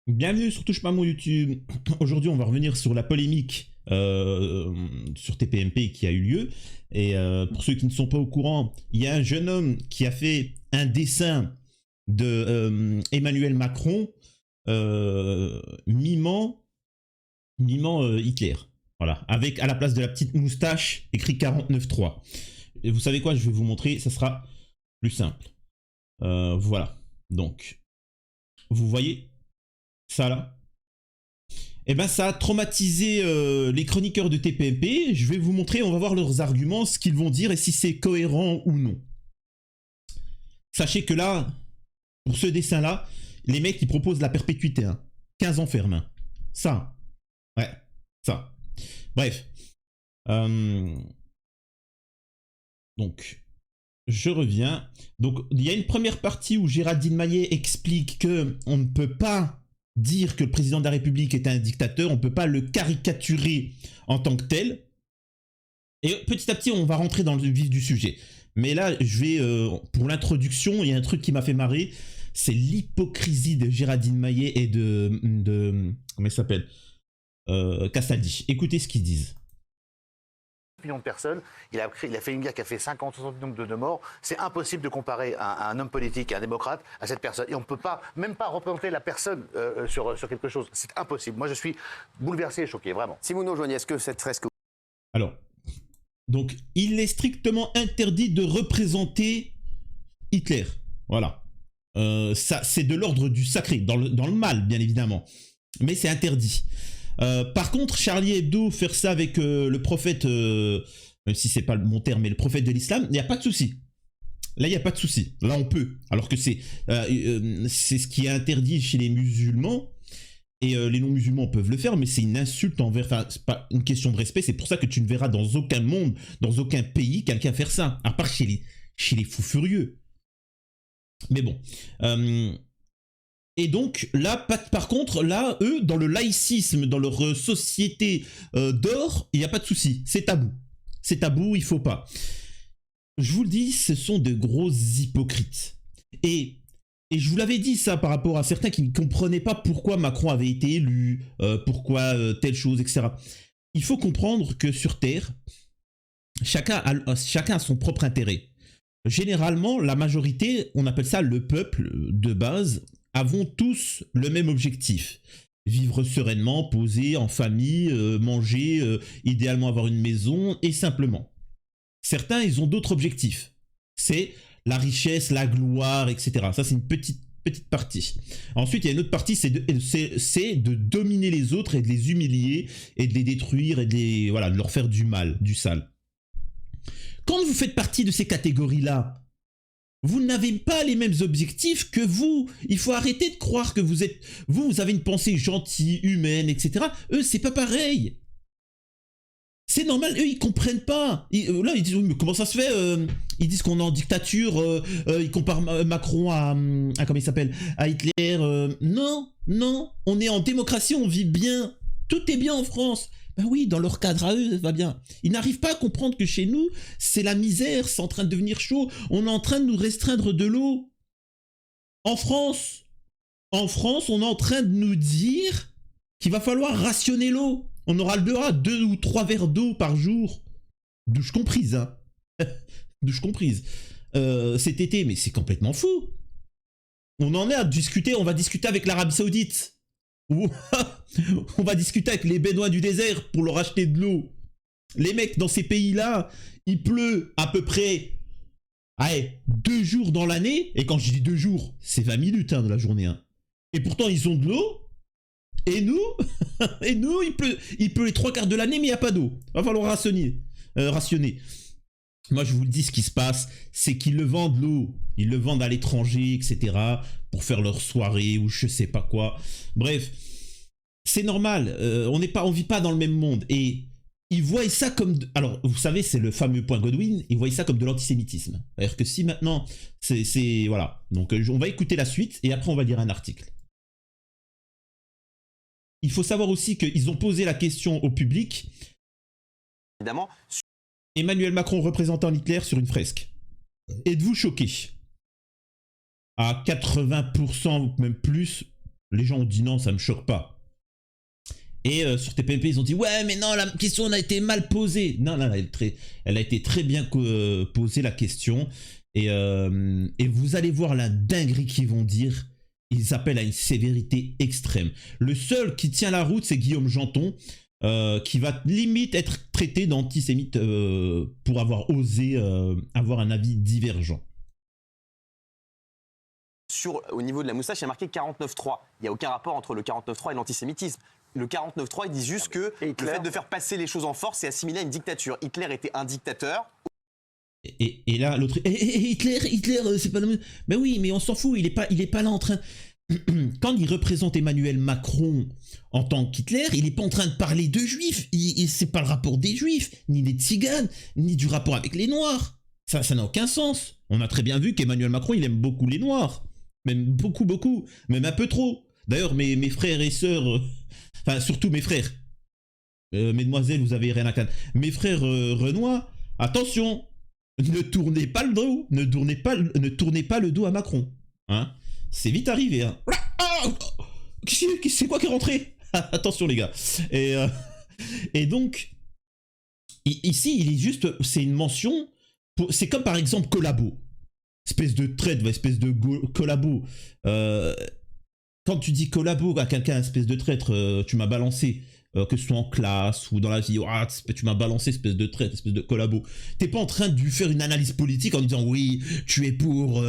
Bienvenue sur Touche pas mon YouTube. Aujourd'hui, on va revenir sur la polémique sur TPMP qui a eu lieu. Et pour ceux qui ne sont pas au courant, il y a un jeune homme qui a fait un dessin de Emmanuel Macron mimant Hitler. Voilà, avec à la place de la petite moustache écrit 49.3. Et vous savez quoi, je vais vous montrer, ça sera plus simple. Voilà, donc vous voyez ça là, et ben ça a traumatisé les chroniqueurs de TPMP. Je vais vous montrer, on va voir leurs arguments, ce qu'ils vont dire et si c'est cohérent ou non. Sachez que là, pour ce dessin là, les mecs ils proposent la perpétuité, hein. 15 ans ferme, hein. Ça, ouais, ça. Bref, donc je reviens. Donc il y a une première partie où Géraldine Maillet explique que on ne peut pas dire que le président de la République est un dictateur, on ne peut pas le caricaturer en tant que tel. Et petit à petit, on va rentrer dans le vif du sujet. Mais là, je vais, pour l'introduction, il y a un truc qui m'a fait marrer, c'est l'hypocrisie de Géraldine Maillet et de comment il s'appelle, Castaldi. Écoutez ce qu'ils disent. Millions de personnes, il a fait une guerre qui a fait 50, 60 millions de morts. C'est impossible de comparer un homme politique, un démocrate, à cette personne. Et on ne peut pas, même pas représenter la personne sur quelque chose. C'est impossible. Moi, je suis bouleversé et choqué, vraiment. Simon Joigny, est-ce que cette fresque... Alors, donc, il est strictement interdit de représenter Hitler. Voilà. Ça, c'est de l'ordre du sacré, dans le mal, bien évidemment. Mais c'est interdit. Par contre, Charlie Hebdo, faire ça avec le prophète, même si c'est pas mon terme, mais le prophète de l'islam, il n'y a pas de souci. Là, il n'y a pas de souci. Là, on peut. Alors que c'est ce qui est interdit chez les musulmans. Et les non-musulmans peuvent le faire, mais c'est une insulte envers... Enfin, c'est pas une question de respect, c'est pour ça que tu ne verras dans aucun monde, dans aucun pays, quelqu'un faire ça. À part chez les fous furieux. Mais bon. Et donc, là, par contre, là, eux, dans le laïcisme, dans leur société d'or, il n'y a pas de souci. C'est tabou. C'est tabou, il faut pas. Je vous le dis, ce sont de gros hypocrites. Et je vous l'avais dit ça par rapport à certains qui ne comprenaient pas pourquoi Macron avait été élu, pourquoi telle chose, etc. Il faut comprendre que sur Terre, chacun a son propre intérêt. Généralement, la majorité, on appelle ça le peuple de base, avons tous le même objectif. Vivre sereinement, poser en famille, manger, idéalement avoir une maison, et simplement. Certains, ils ont d'autres objectifs. C'est la richesse, la gloire, etc. Ça, c'est une petite partie. Ensuite, il y a une autre partie, c'est de dominer les autres et de les humilier et de les détruire et de leur faire du mal, du sale. Quand vous faites partie de ces catégories-là, vous n'avez pas les mêmes objectifs que vous. Il faut arrêter de croire que vous avez une pensée gentille, humaine, etc. Eux, c'est pas pareil. C'est normal, eux, ils comprennent pas. Là, ils disent, mais comment ça se fait ils disent qu'on est en dictature, ils comparent Macron à comment il s'appelle, à Hitler. Non, on est en démocratie, on vit bien. Tout est bien en France. Ben oui, dans leur cadre à eux, ça va bien. Ils n'arrivent pas à comprendre que chez nous, c'est la misère, c'est en train de devenir chaud. On est en train de nous restreindre de l'eau. En France, on est en train de nous dire qu'il va falloir rationner l'eau. On aura le droit à 2 ou 3 verres d'eau par jour. Douche comprise, hein. Douche comprise. Cet été, mais c'est complètement fou. On en est à discuter, on va discuter avec l'Arabie Saoudite. On va discuter avec les Bédouins du désert pour leur acheter de l'eau. Les mecs, dans ces pays-là, il pleut à peu près 2 jours dans l'année. Et quand je dis 2 jours, c'est 20 minutes de la journée. Hein. Et pourtant, ils ont de l'eau. Et nous, il pleut les 3/4 de l'année, mais il n'y a pas d'eau. Va falloir rationner. Moi, je vous le dis, ce qui se passe, c'est qu'ils le vendent l'eau. Ils le vendent à l'étranger, etc. pour faire leur soirée ou je sais pas quoi. Bref, c'est normal. On vit pas dans le même monde. Et ils voient ça comme... Alors, vous savez, c'est le fameux point Godwin. Ils voient ça comme de l'antisémitisme. C'est-à-dire que si maintenant, c'est voilà. Donc, on va écouter la suite et après, on va lire un article. Il faut savoir aussi qu'ils ont posé la question au public. Évidemment. Emmanuel Macron représentant Hitler sur une fresque. Êtes-vous choqué? À 80%, même plus, Les gens ont dit non, ça me choque pas. Et sur TPMP, ils ont dit ouais, mais non, la question a été mal posée. Non, elle a été très bien posée, la question. Et vous allez voir la dinguerie qu'ils vont dire. Ils appellent à une sévérité extrême. Le seul qui tient la route, c'est Guillaume Janton, qui va limite être traité d'antisémite pour avoir osé avoir un avis divergent. Au niveau de la moustache, il y a marqué 49.3. Il n'y a aucun rapport entre le 49.3 et l'antisémitisme. Le 49.3, il dit juste que le fait de faire passer les choses en force, c'est assimilé à une dictature. Hitler était un dictateur. Et là, l'autre... Hitler, c'est pas le même... Mais oui, mais on s'en fout, il est pas là en train... Quand il représente Emmanuel Macron en tant qu'Hitler, il est pas en train de parler de juifs. C'est pas le rapport des juifs, ni des tziganes, ni du rapport avec les noirs. Ça n'a aucun sens. On a très bien vu qu'Emmanuel Macron, il aime beaucoup les noirs. Même beaucoup. Même un peu trop. D'ailleurs, mes frères et sœurs... Enfin, surtout mes frères. Mesdemoiselles, vous avez rien à craindre. Mes frères Renois, attention, ne tournez pas le dos, ne tournez pas le dos à Macron. Hein, c'est vite arrivé. Hein. C'est quoi qui est rentré? Attention les gars. Et donc, ici, il est juste, c'est une mention. C'est comme par exemple collabo. Espèce de traite, espèce de collabo. Quand tu dis collabo à quelqu'un, espèce de traître, tu m'as balancé, que ce soit en classe ou dans la vie, tu m'as balancé, espèce de traître, espèce de collabo. T'es pas en train de lui faire une analyse politique en disant oui, tu es pour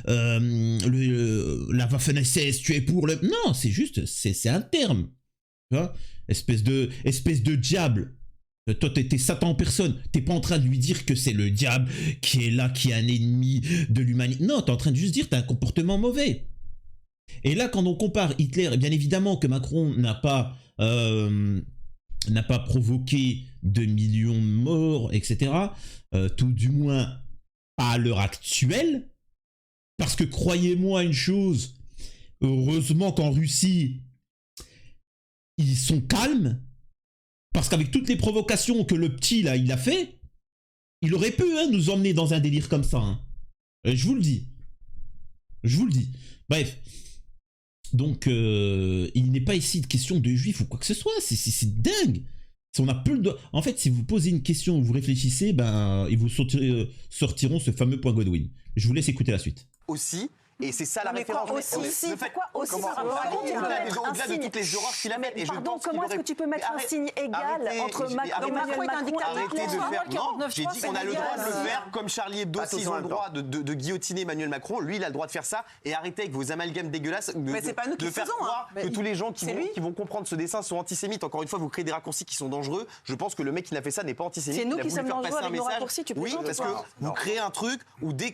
la Waffen-SS, tu es pour le... Non, c'est juste, c'est un terme. Tu vois, espèce de diable. Toi, t'es Satan en personne. T'es pas en train de lui dire que c'est le diable qui est là, qui est un ennemi de l'humanité. Non, t'es en train de juste dire t'as un comportement mauvais. Et là, quand on compare Hitler, bien évidemment que Macron n'a pas provoqué 2 millions de morts, etc. Tout du moins pas à l'heure actuelle. Parce que croyez-moi une chose, heureusement qu'en Russie, ils sont calmes. Parce qu'avec toutes les provocations que le petit là, il a fait, il aurait pu nous emmener dans un délire comme ça. Hein. Je vous le dis. Bref. Donc, il n'est pas ici de question de juifs ou quoi que ce soit. C'est dingue. Si on a peu de... En fait, si vous posez une question ou vous réfléchissez, ben, ils vous sortiront ce fameux point Godwin. Je vous laisse écouter la suite. Aussi. Et c'est ça la référence. Pourquoi aussi au-delà de toutes les horreurs qu'il a faites. Pardon, comment est-ce que tu peux mettre un signe égal entre Emmanuel Macron et un dictateur? Arrêtez de faire... Non, j'ai dit qu'on a le droit de le faire comme Charlie Hebdo. S'ils ont le droit de guillotiner Emmanuel Macron, lui, il a le droit de faire ça. Et arrêtez avec vos amalgames dégueulasses de faire croire que tous les gens qui vont comprendre ce dessin sont antisémites. Encore une fois, vous créez des raccourcis qui sont dangereux. Je pense que le mec qui a fait ça n'est pas antisémite. C'est nous qui sommes dangereux avec nos raccourcis, tu Oui, parce que vous créez un truc où dès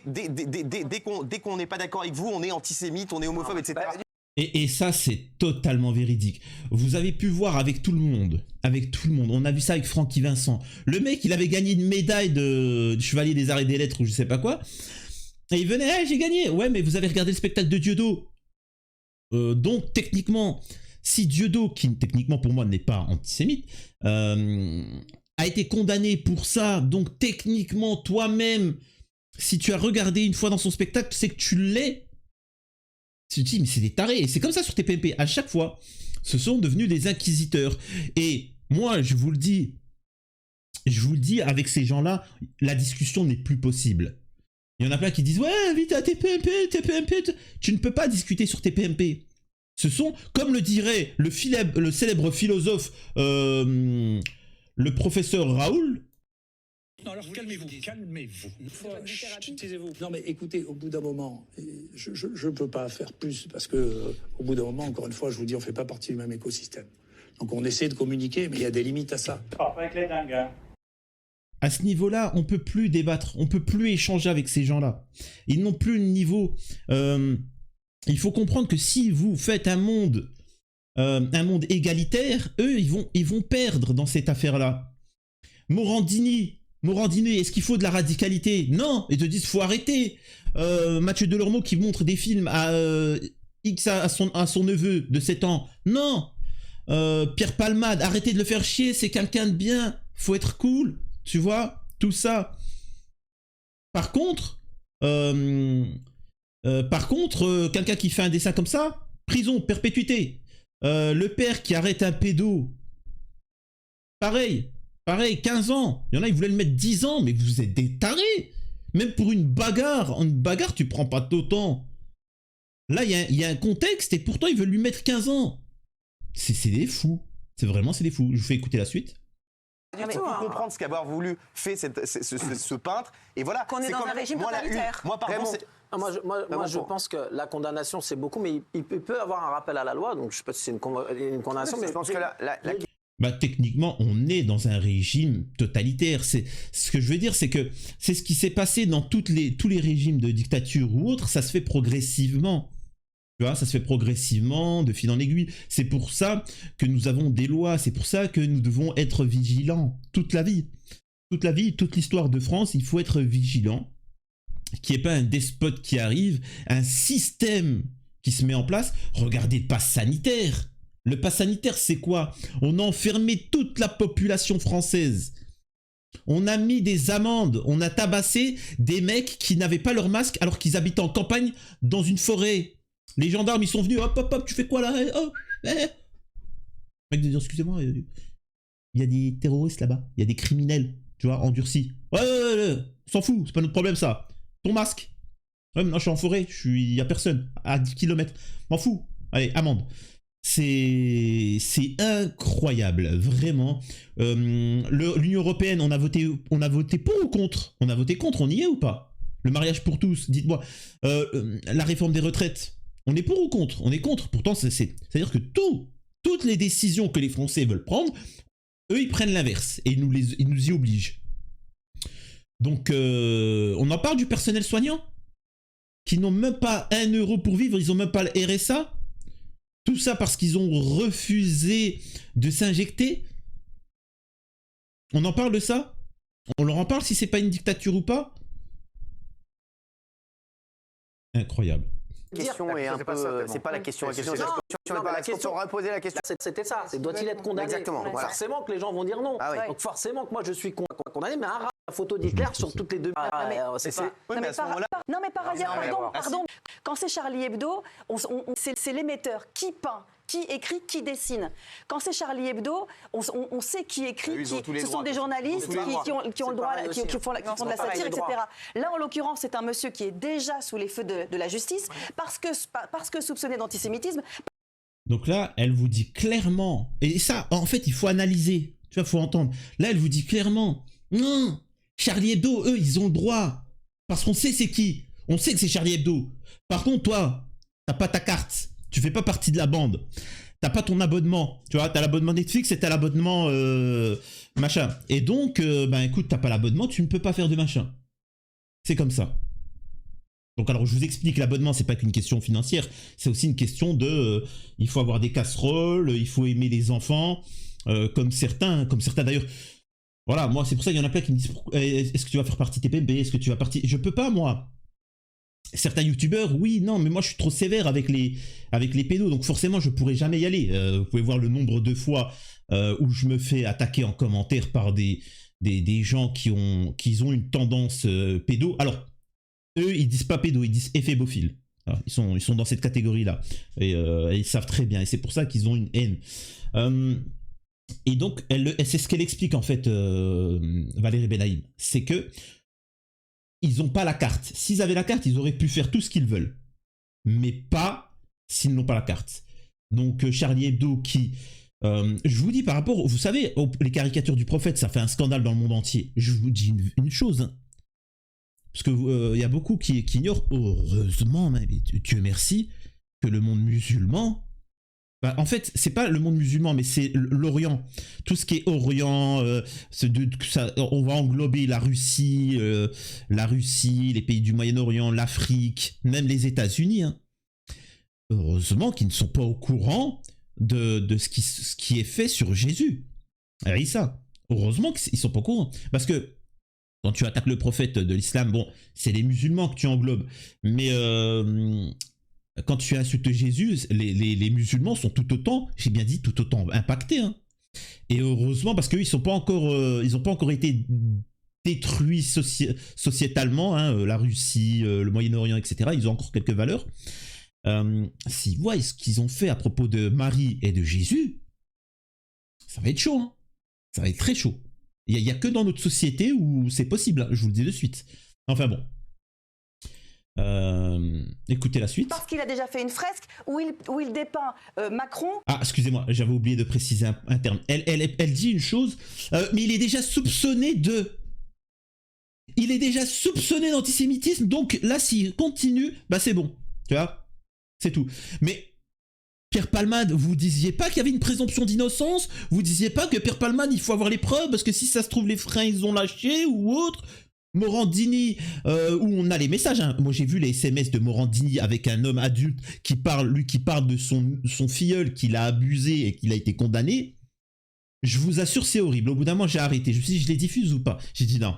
qu'on n'est pas d'accord avec vous, on est antisémite, on est homophobe, etc. Et ça, c'est totalement véridique. Vous avez pu voir avec tout le monde. On a vu ça avec Francky Vincent. Le mec, il avait gagné une médaille de chevalier des arts et des lettres ou je sais pas quoi. Et il venait, hey, j'ai gagné. Ouais, mais vous avez regardé le spectacle de Dieudo. Donc, techniquement, si Dieudo, qui techniquement pour moi n'est pas antisémite, a été condamné pour ça, donc techniquement, toi-même, si tu as regardé une fois dans son spectacle, c'est que tu l'es. Tu te dis, mais c'est des tarés. Et c'est comme ça sur TPMP. À chaque fois, ce sont devenus des inquisiteurs. Et moi, je vous le dis, avec ces gens-là, la discussion n'est plus possible. Il y en a plein qui disent, ouais, invite à TPMP. Tu ne peux pas discuter sur TPMP. Ce sont, comme le dirait le célèbre philosophe, le professeur Raoul. Non, alors calmez-vous. Taisez-vous. Non, mais écoutez, au bout d'un moment, je ne peux pas faire plus parce que, au bout d'un moment, encore une fois, je vous dis, on ne fait pas partie du même écosystème. Donc on essaie de communiquer, mais il y a des limites à ça. Avec les dingues, hein. À ce niveau-là, on peut plus débattre, on peut plus échanger avec ces gens-là. Ils n'ont plus le niveau. Il faut comprendre que si vous faites un monde égalitaire, eux, ils vont perdre dans cette affaire-là. Morandini, est-ce qu'il faut de la radicalité? Non, ils te disent faut arrêter. Mathieu Delormeau qui montre des films à son neveu de 7 ans. Non. Pierre Palmade, arrêtez de le faire chier, c'est quelqu'un de bien. Faut être cool, tu vois, tout ça. Par contre, quelqu'un qui fait un dessin comme ça, prison, perpétuité. Le père qui arrête un pédo, pareil, 15 ans. Il y en a, ils voulaient le mettre 10 ans, mais vous êtes des tarés. Même pour une bagarre, tu prends pas d'autant. Là, il y a un contexte et pourtant ils veulent lui mettre 15 ans. C'est des fous. C'est des fous. Je vous fais écouter la suite. Il faut comprendre ce qu'avoir voulu fait ce peintre. Et voilà. Qu'on est dans un régime totalitaire. Moi, par exemple, moi, je pense que la condamnation, c'est beaucoup, mais il peut avoir un rappel à la loi. Donc, je ne sais pas si c'est une condamnation, mais je pense que bah, techniquement, on est dans un régime totalitaire. Ce que je veux dire, c'est que c'est ce qui s'est passé dans tous les régimes de dictature ou autres. Ça se fait progressivement. Tu vois, ça se fait progressivement, de fil en aiguille. C'est pour ça que nous avons des lois. C'est pour ça que nous devons être vigilants toute la vie. Toute l'histoire de France, il faut être vigilant. Qu'il n'y ait pas un despote qui arrive, un système qui se met en place. Regardez le pass sanitaire. Le pass sanitaire, c'est quoi? On a enfermé toute la population française. On a mis des amendes. On a tabassé des mecs qui n'avaient pas leur masque alors qu'ils habitaient en campagne dans une forêt. Les gendarmes, ils sont venus. Hop, hop, hop, tu fais quoi là? Oh, mec de dire, excusez-moi, il y a des terroristes là-bas. Il y a des criminels, tu vois, endurcis. Ouais, s'en fout, c'est pas notre problème ça. Ton masque. Ouais, non, je suis en forêt, il y a personne. À 10 km. M'en fous. Allez, amende. C'est incroyable, vraiment. L'Union Européenne, on a voté pour ou contre? On a voté contre, on y est ou pas? Le mariage pour tous, dites-moi. La réforme des retraites, on est pour ou contre? On est contre. Pourtant, c'est-à-dire que toutes les décisions que les Français veulent prendre, eux, ils prennent l'inverse et ils nous y obligent. Donc, on en parle du personnel soignant qui n'ont même pas 1 euro pour vivre, ils n'ont même pas le RSA. Tout ça parce qu'ils ont refusé de s'injecter. On en parle de ça? On leur en parle si c'est pas une dictature ou pas? Incroyable. Question est un peu. C'est pas la question. La question, on aurait posé la question. C'était ça. Doit-il être condamné? Exactement. Voilà. Forcément que les gens vont dire non. Ah oui. Donc forcément que moi je suis condamné, mais la photo d'Hitler sur toutes les deux. Non mais par ailleurs, pardon. Quand c'est Charlie Hebdo, c'est l'émetteur qui peint, qui écrit, qui dessine. Quand c'est Charlie Hebdo, on sait qui écrit, ce sont des journalistes qui ont le droit, qui font de la satire, etc. Là, en l'occurrence, c'est un monsieur qui est déjà sous les feux de la justice parce que soupçonné d'antisémitisme. Donc là, elle vous dit clairement, et ça, en fait, il faut analyser, tu vois, il faut entendre. Là, elle vous dit clairement, non, Charlie Hebdo, eux, ils ont le droit, parce qu'on sait c'est qui. On sait que c'est Charlie Hebdo. Par contre, toi, t'as pas ta carte, tu fais pas partie de la bande, t'as pas ton abonnement, tu vois, t'as l'abonnement Netflix et t'as l'abonnement machin. Et donc, écoute, t'as pas l'abonnement, tu ne peux pas faire de machin. C'est comme ça. Donc alors je vous explique, l'abonnement c'est pas qu'une question financière, c'est aussi une question de il faut avoir des casseroles, il faut aimer les enfants, comme certains d'ailleurs. Voilà, moi c'est pour ça qu'il y en a plein qui me disent est-ce que tu vas faire partie TPB, est-ce que tu vas partir, je peux pas moi. Certains youtubeurs, oui, non, mais moi je suis trop sévère avec les pédos, donc forcément je pourrais jamais y aller. Vous pouvez voir le nombre de fois où je me fais attaquer en commentaire par des gens qui ont une tendance pédo. Alors eux, ils disent pas pédo, ils disent éphébophile. Ils sont dans cette catégorie-là. Et ils savent très bien. Et c'est pour ça qu'ils ont une haine. Et donc, c'est ce qu'elle explique, en fait, Valérie Benaïm. C'est que ils n'ont pas la carte. S'ils avaient la carte, ils auraient pu faire tout ce qu'ils veulent. Mais pas s'ils n'ont pas la carte. Donc, Charlie Hebdo qui... je vous dis par rapport... Vous savez, les caricatures du prophète, ça fait un scandale dans le monde entier. Je vous dis une chose, hein. Parce que y a beaucoup qui ignorent, heureusement, mais Dieu merci, que le monde musulman, en fait, c'est pas le monde musulman, mais c'est l'Orient. Tout ce qui est Orient, on va englober la Russie, les pays du Moyen-Orient, l'Afrique, même les États-Unis. Hein. Heureusement qu'ils ne sont pas au courant de ce qui est fait sur Jésus. Alors, ça. Heureusement qu'ils sont pas au courant. Parce que quand tu attaques le prophète de l'islam, bon, c'est les musulmans que tu englobes. Mais quand tu insultes Jésus, les musulmans sont tout autant, j'ai bien dit, tout autant impactés. Hein. Et heureusement, parce qu'eux, ils n'ont pas encore été détruits sociétalement. Hein, la Russie, le Moyen-Orient, etc. Ils ont encore quelques valeurs. S'ils voient ce qu'ils ont fait à propos de Marie et de Jésus, ça va être chaud, hein. Ça va être très chaud. Il n'y a que dans notre société où c'est possible, hein, je vous le dis de suite. Enfin bon. Écoutez la suite. Parce qu'il a déjà fait une fresque où il dépeint Macron. Ah, excusez-moi, j'avais oublié de préciser un terme. Elle dit une chose, mais il est déjà soupçonné de... Il est déjà soupçonné d'antisémitisme, donc là, s'il continue, bah c'est bon. Tu vois, c'est tout. Mais Pierre Palmade, vous disiez pas qu'il y avait une présomption d'innocence? Vous disiez pas que Pierre Palmade, il faut avoir les preuves, parce que si ça se trouve, les freins, ils ont lâché, ou autre? Morandini, où on a les messages, hein. Moi j'ai vu les SMS de Morandini avec un homme adulte qui parle de son filleul qu'il a abusé et qu'il a été condamné. Je vous assure, c'est horrible. Au bout d'un moment, j'ai arrêté. Je me suis dit, je les diffuse ou pas? J'ai dit non.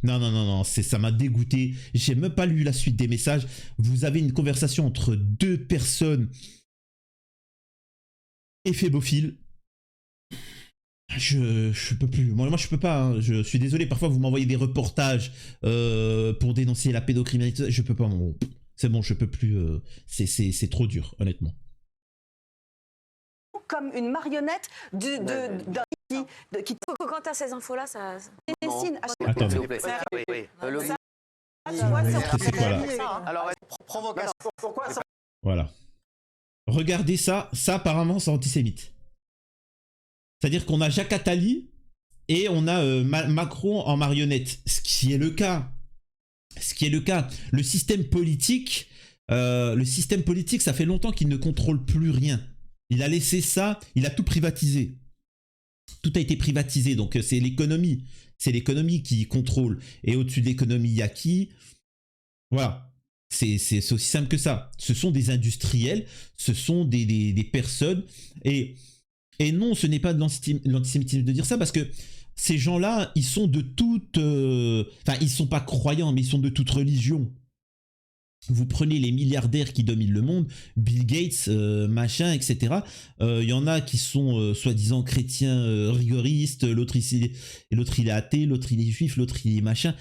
Non, ça m'a dégoûté. J'ai même pas lu la suite des messages. Vous avez une conversation entre deux personnes éphébophile. Je peux plus. Moi je peux pas. Hein. Je suis désolé. Parfois vous m'envoyez des reportages pour dénoncer la pédocriminalité. Je peux pas. C'est bon, je peux plus. C'est trop dur, honnêtement. Comme une marionnette d'un qui. Quand tu as ces infos-là, ça dessine. Attendez. Alors, provocation. Pourquoi ça? Voilà. Regardez ça. Ça, apparemment, c'est antisémite. C'est-à-dire qu'on a Jacques Attali et on a Macron en marionnette. Ce qui est le cas. Le système politique, ça fait longtemps qu'il ne contrôle plus rien. Il a laissé ça, il a tout privatisé. Tout a été privatisé, donc c'est l'économie. C'est l'économie qui contrôle. Et au-dessus de l'économie, il y a qui? Voilà. C'est aussi simple que ça. Ce sont des industriels, ce sont des personnes. Et non, ce n'est pas de l'antisémitisme de dire ça, parce que ces gens-là, ils sont de toute... Enfin, ils sont pas croyants, mais ils sont de toute religion. Vous prenez les milliardaires qui dominent le monde, Bill Gates, machin, etc. Il y en a qui sont soi-disant chrétiens rigoristes, l'autre il est athée, l'autre il est juif, l'autre il est machin.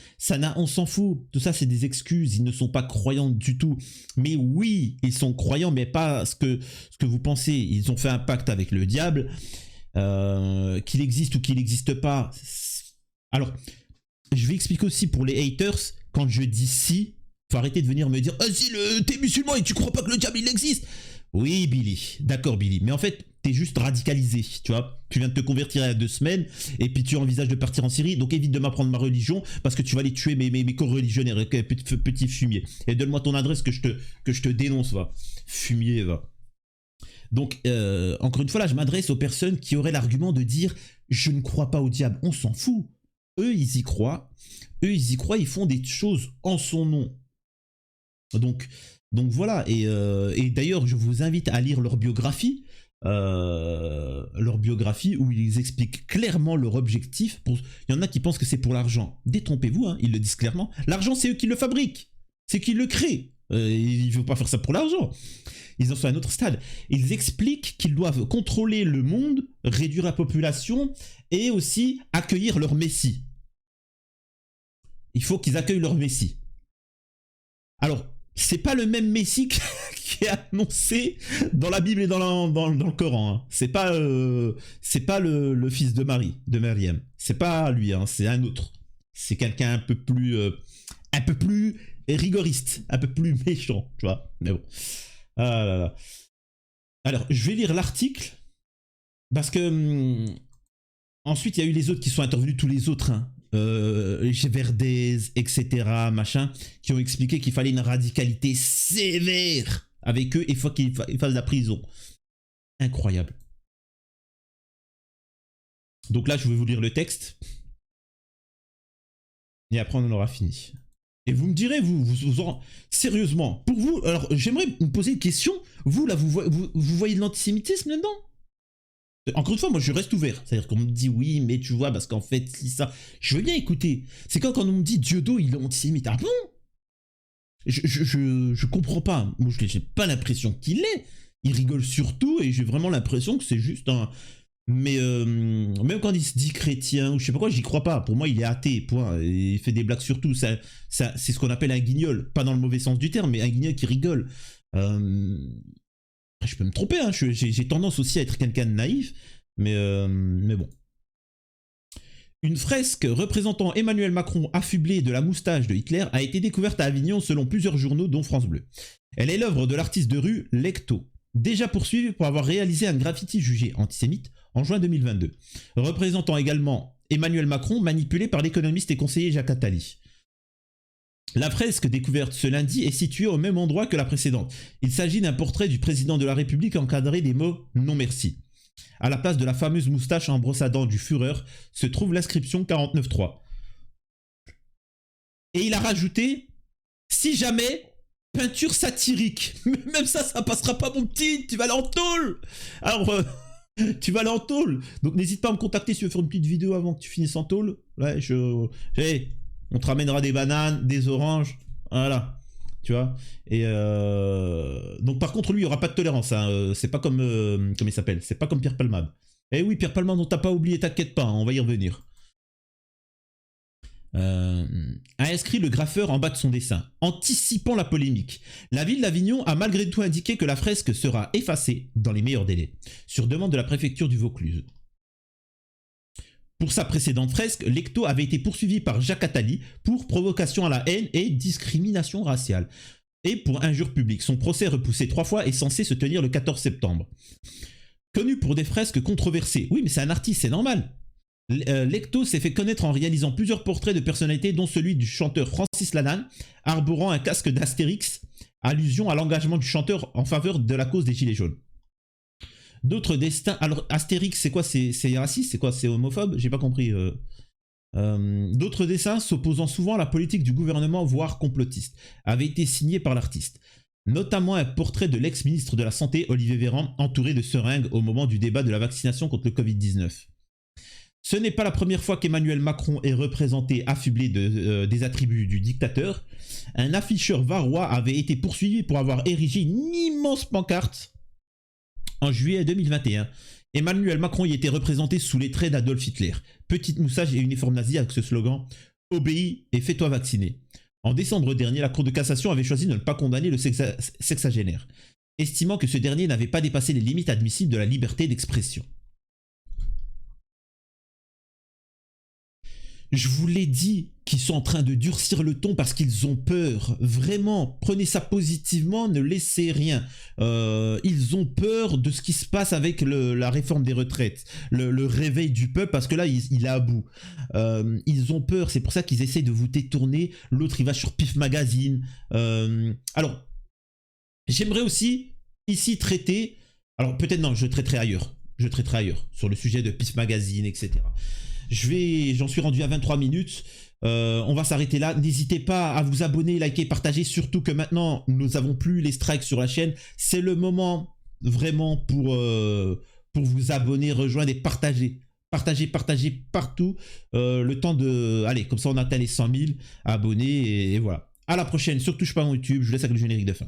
On s'en fout. Tout ça, c'est des excuses. Ils ne sont pas croyants du tout. Mais oui, ils sont croyants, mais pas ce que vous pensez. Ils ont fait un pacte avec le diable, qu'il existe ou qu'il n'existe pas. Alors, je vais expliquer aussi pour les haters, quand je dis si, faut arrêter de venir me dire « Ah si, t'es musulman et tu crois pas que le diable il existe ?» Oui Billy, d'accord Billy, mais en fait t'es juste radicalisé, tu vois. Tu viens de te convertir il y a 2 semaines et puis tu envisages de partir en Syrie, donc évite de m'apprendre ma religion parce que tu vas aller tuer mes co-religionnaires, petit fumier. Et donne-moi ton adresse que je te dénonce, va. Fumier, va. Donc, encore une fois là, je m'adresse aux personnes qui auraient l'argument de dire « Je ne crois pas au diable », on s'en fout. Eux, ils y croient, ils font des choses en son nom. Donc voilà, et d'ailleurs je vous invite à lire leur biographie où ils expliquent clairement leur objectif. Il y en a qui pensent que c'est pour l'argent. Détrompez-vous, hein, ils le disent clairement. L'argent, c'est eux qui le fabriquent, c'est qui le créent. Ils ne veulent pas faire ça pour l'argent. Ils en sont à un autre stade. Ils expliquent qu'ils doivent contrôler le monde, réduire la population et aussi accueillir leur messie. Il faut qu'ils accueillent leur messie. Alors, c'est pas le même Messie qui est annoncé dans la Bible et dans le Coran. Hein. C'est pas le fils de Marie, de Maryam. C'est pas lui, hein, c'est un autre. C'est quelqu'un un peu plus rigoriste, un peu plus méchant, tu vois. Mais bon. Ah là là. Alors, je vais lire l'article parce que ensuite il y a eu les autres qui sont intervenus, tous les autres. Hein. Verdez, etc., machin, qui ont expliqué qu'il fallait une radicalité sévère avec eux et il faut qu'ils fassent la prison. Incroyable. Donc là, je vais vous lire le texte. Et après, on en aura fini. Et vous me direz, sérieusement, pour vous, alors j'aimerais vous poser une question. Vous, là, vous voyez de l'antisémitisme là-dedans? Encore une fois, moi je reste ouvert. C'est-à-dire qu'on me dit oui, mais tu vois, parce qu'en fait, si ça. Je veux bien écouter. C'est quand on me dit Dieudo, il est antisémite. Ah bon? Je comprends pas. Moi, j'ai pas l'impression qu'il est. Il rigole surtout et j'ai vraiment l'impression que c'est juste un. Mais même quand il se dit chrétien ou je sais pas quoi, j'y crois pas. Pour moi, il est athée, point. Et il fait des blagues surtout. C'est ce qu'on appelle un guignol. Pas dans le mauvais sens du terme, mais un guignol qui rigole. Je peux me tromper, hein, j'ai tendance aussi à être quelqu'un de naïf, mais bon. Une fresque représentant Emmanuel Macron affublé de la moustache de Hitler a été découverte à Avignon selon plusieurs journaux dont France Bleu. Elle est l'œuvre de l'artiste de rue Lecto, déjà poursuivi pour avoir réalisé un graffiti jugé antisémite en juin 2022, représentant également Emmanuel Macron manipulé par l'économiste et conseiller Jacques Attali. La fresque découverte ce lundi est située au même endroit que la précédente. Il s'agit d'un portrait du président de la République encadré des mots « Non merci ». À la place de la fameuse moustache en brosse à dents du Führer se trouve l'inscription 49.3. Et il a rajouté « Si jamais, peinture satirique ». Même ça passera pas mon petit, tu vas aller en tôle. Alors, tu vas aller en tôle. Donc n'hésite pas à me contacter si tu veux faire une petite vidéo avant que tu finisses en tôle. Ouais, on te ramènera des bananes, des oranges, voilà. Tu vois. Et donc par contre lui il n'y aura pas de tolérance, hein. C'est pas comme comment il s'appelle, c'est pas comme Pierre Palmade. Eh oui, Pierre Palmade, on t'a pas oublié, t'inquiète pas, hein, on va y revenir. A inscrit le graffeur en bas de son dessin, anticipant la polémique. La ville d'Avignon a malgré tout indiqué que la fresque sera effacée dans les meilleurs délais, sur demande de la préfecture du Vaucluse. Pour sa précédente fresque, Lecto avait été poursuivi par Jacques Attali pour provocation à la haine et discrimination raciale, et pour injure publique. Son procès repoussé 3 fois est censé se tenir le 14 septembre. Connu pour des fresques controversées, oui mais c'est un artiste, c'est normal. Lecto s'est fait connaître en réalisant plusieurs portraits de personnalités, dont celui du chanteur Francis Lalanne, arborant un casque d'Astérix, allusion à l'engagement du chanteur en faveur de la cause des Gilets jaunes. D'autres destins... Alors, Astérix, c'est quoi? C'est raciste? C'est quoi? C'est homophobe? J'ai pas compris. D'autres dessins s'opposant souvent à la politique du gouvernement, voire complotiste, avaient été signés par l'artiste. Notamment un portrait de l'ex-ministre de la Santé, Olivier Véran, entouré de seringues au moment du débat de la vaccination contre le Covid-19. Ce n'est pas la première fois qu'Emmanuel Macron est représenté affublé des attributs du dictateur. Un afficheur varois avait été poursuivi pour avoir érigé une immense pancarte en juillet 2021. Emmanuel Macron y était représenté sous les traits d'Adolf Hitler. Petite moustache et uniforme nazi avec ce slogan « Obéis et fais-toi vacciner ». En décembre dernier, la Cour de cassation avait choisi de ne pas condamner le sexagénaire, estimant que ce dernier n'avait pas dépassé les limites admissibles de la liberté d'expression. Je vous l'ai dit qu'ils sont en train de durcir le ton parce qu'ils ont peur. Vraiment, prenez ça positivement, ne laissez rien. Ils ont peur de ce qui se passe avec la réforme des retraites, le réveil du peuple, parce que là, il est à bout. Ils ont peur, c'est pour ça qu'ils essaient de vous détourner. L'autre, il va sur PIF Magazine. Alors, j'aimerais aussi ici traiter... Alors, peut-être non, je traiterai ailleurs. Je traiterai ailleurs, sur le sujet de PIF Magazine, etc. J'en suis rendu à 23 minutes. On va s'arrêter là. N'hésitez pas à vous abonner, liker, partager. Surtout que maintenant, nous n'avons plus les strikes sur la chaîne. C'est le moment vraiment pour vous abonner, rejoindre et partager. Partagez partout. Le temps de... Allez, comme ça on atteint les 100 000 abonnés et voilà. À la prochaine sur Touche pas mon YouTube. Je vous laisse avec le générique de fin.